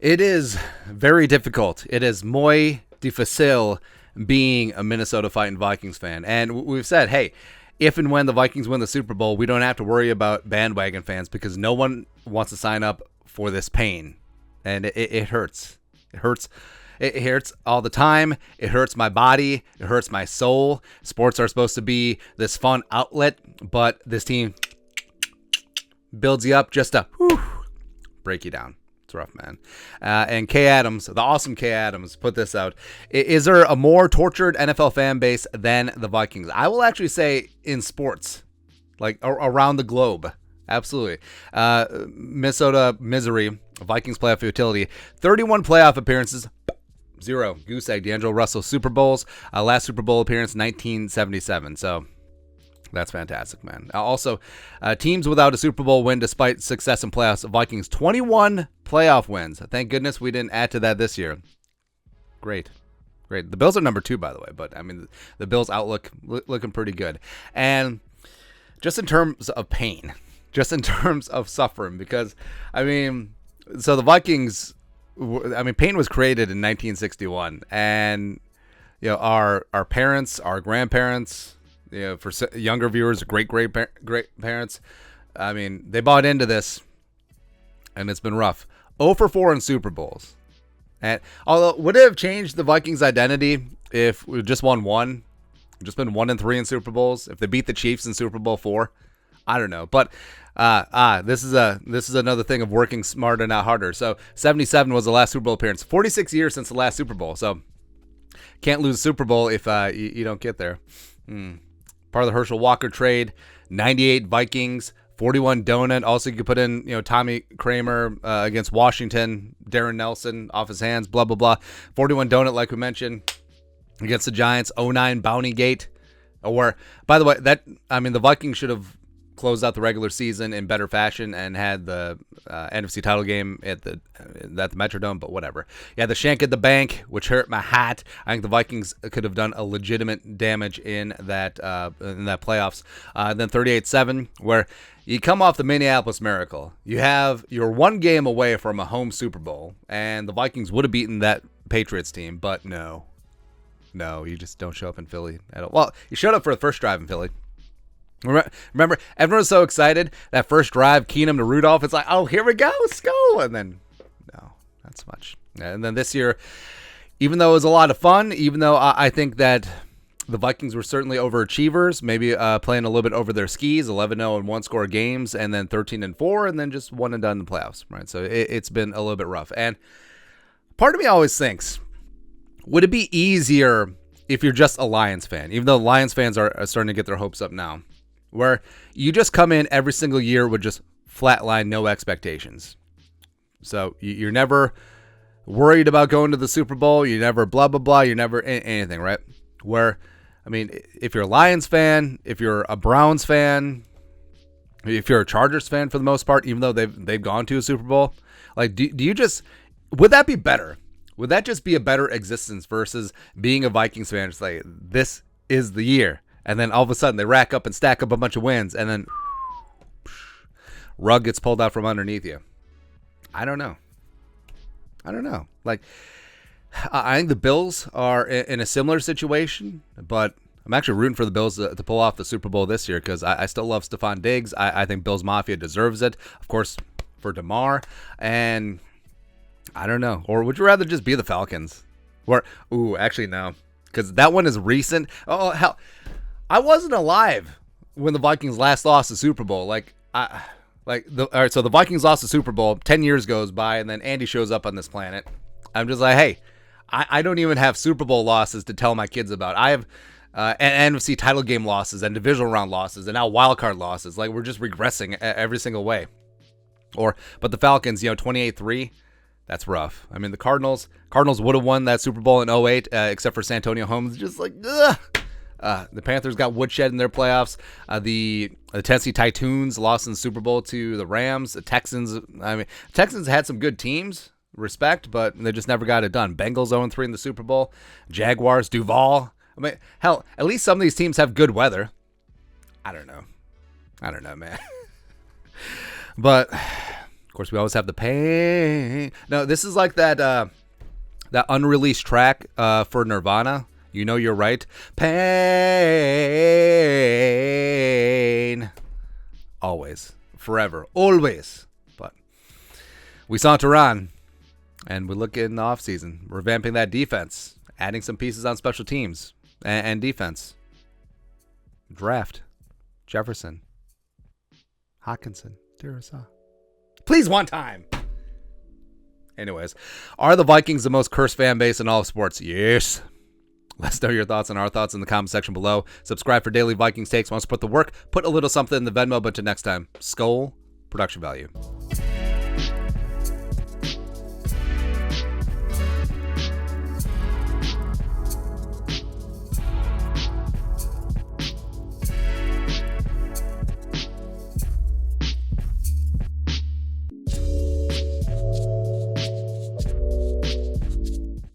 It is very difficult. It is muy difícil being a Minnesota fighting Vikings fan. And we've said, hey, if and when the Vikings win the Super Bowl, we don't have to worry about bandwagon fans because no one wants to sign up for this pain. And it hurts. It hurts. It hurts all the time. It hurts my body. It hurts my soul. Sports are supposed to be this fun outlet, but this team builds you up just to break you down. It's rough, man. And Kay Adams, the awesome Kay Adams, put this out. Is there a more tortured NFL fan base than the Vikings? I will actually say in sports, like around the globe. Absolutely. Minnesota misery, Vikings playoff futility, 31 playoff appearances, 0. Goose egg, D'Angelo Russell Super Bowls. Last Super Bowl appearance, 1977. So that's fantastic, man. Also, teams without a Super Bowl win despite success in playoffs. Vikings, 21 playoff wins. Thank goodness we didn't add to that this year. Great. The Bills are number 2, by the way, but I mean, the Bills' outlook looking pretty good. And just in terms of pain, just in terms of suffering, because, I mean, so the Vikings, I mean, pain was created in 1961, and, you know, our parents, our grandparents, you know, for younger viewers, great parents, I mean, they bought into this, and it's been rough. 0 for 4 in Super Bowls. And although, would it have changed the Vikings' identity if we just won one? Just been 1-3 in Super Bowls? If they beat the Chiefs in Super Bowl 4? I don't know. But this is another thing of working smarter, not harder. So 77 was the last Super Bowl appearance. 46 years since the last Super Bowl. So can't lose Super Bowl if you don't get there. Part of the Herschel Walker trade. 98 Vikings. 41 Donut. Also, you could put in, you know, Tommy Kramer against Washington. Darren Nelson off his hands. Blah, blah, blah. 41 Donut, like we mentioned, against the Giants. 09 Bounty Gate. Or, by the way, the Vikings should have closed out the regular season in better fashion and had the NFC title game at the Metrodome, but whatever. Yeah, the shank at the bank, which hurt my hat. I think the Vikings could have done a legitimate damage in that playoffs. Then 38-7, where you come off the Minneapolis Miracle. You're one game away from a home Super Bowl, and the Vikings would have beaten that Patriots team, but no, you just don't show up in Philly at all. Well, you showed up for the first drive in Philly. Remember, everyone was so excited that first drive, Keenum to Rudolph. It's like, oh, here we go, let's go. And then, no, not so much. And then this year, even though it was a lot of fun, even though I think that the Vikings were certainly overachievers, maybe playing a little bit over their skis, 11-0 and one-score games, and then 13-4, and then just one and done in the playoffs, right? So it's been a little bit rough. And part of me always thinks, would it be easier if you're just a Lions fan, even though Lions fans are starting to get their hopes up now, where you just come in every single year with just flatline, no expectations. So you're never worried about going to the Super Bowl. You never blah, blah, blah. You're never anything, right? Where, I mean, if you're a Lions fan, if you're a Browns fan, if you're a Chargers fan for the most part, even though they've gone to a Super Bowl, like, do you just, would that be better? Would that just be a better existence versus being a Vikings fan? It's like, this is the year. And then all of a sudden they rack up and stack up a bunch of wins, and then rug gets pulled out from underneath you. I don't know. Like, I think the Bills are in a similar situation, but I'm actually rooting for the Bills to pull off the Super Bowl this year because I still love Stephon Diggs. I think Bills Mafia deserves it, of course, for DeMar. And I don't know. Or would you rather just be the Falcons? Actually, no, because that one is recent. Oh, hell. I wasn't alive when the Vikings last lost the Super Bowl. All right, so the Vikings lost the Super Bowl. 10 years goes by, and then Andy shows up on this planet. I'm just like, hey, I don't even have Super Bowl losses to tell my kids about. I have NFC title game losses and divisional round losses and now wild card losses. Like, we're just regressing every single way. But the Falcons, 28-3. That's rough. I mean, the Cardinals would have won that Super Bowl in 2008, except for Santonio Holmes. Just like, ugh. The Panthers got woodshed in their playoffs. The Tennessee Titans lost in the Super Bowl to the Rams. The Texans had some good teams, respect, but they just never got it done. Bengals 0-3 in the Super Bowl. Jaguars, Duval. I mean, hell, at least some of these teams have good weather. I don't know, man. But course, we always have the pain. No, this is like that unreleased track for Nirvana. You know you're right. Pain. Always. Forever. Always. But we saunter on, and we look in the offseason, revamping that defense, adding some pieces on special teams and defense. Draft. Jefferson. Hawkinson. Durasa. Please, one time. Anyways, are the Vikings the most cursed fan base in all of sports? Yes. Let us know your thoughts and our thoughts in the comment section below. Subscribe for daily Vikings takes. Want to support the work? Put a little something in the Venmo. But until next time, Skol, production value.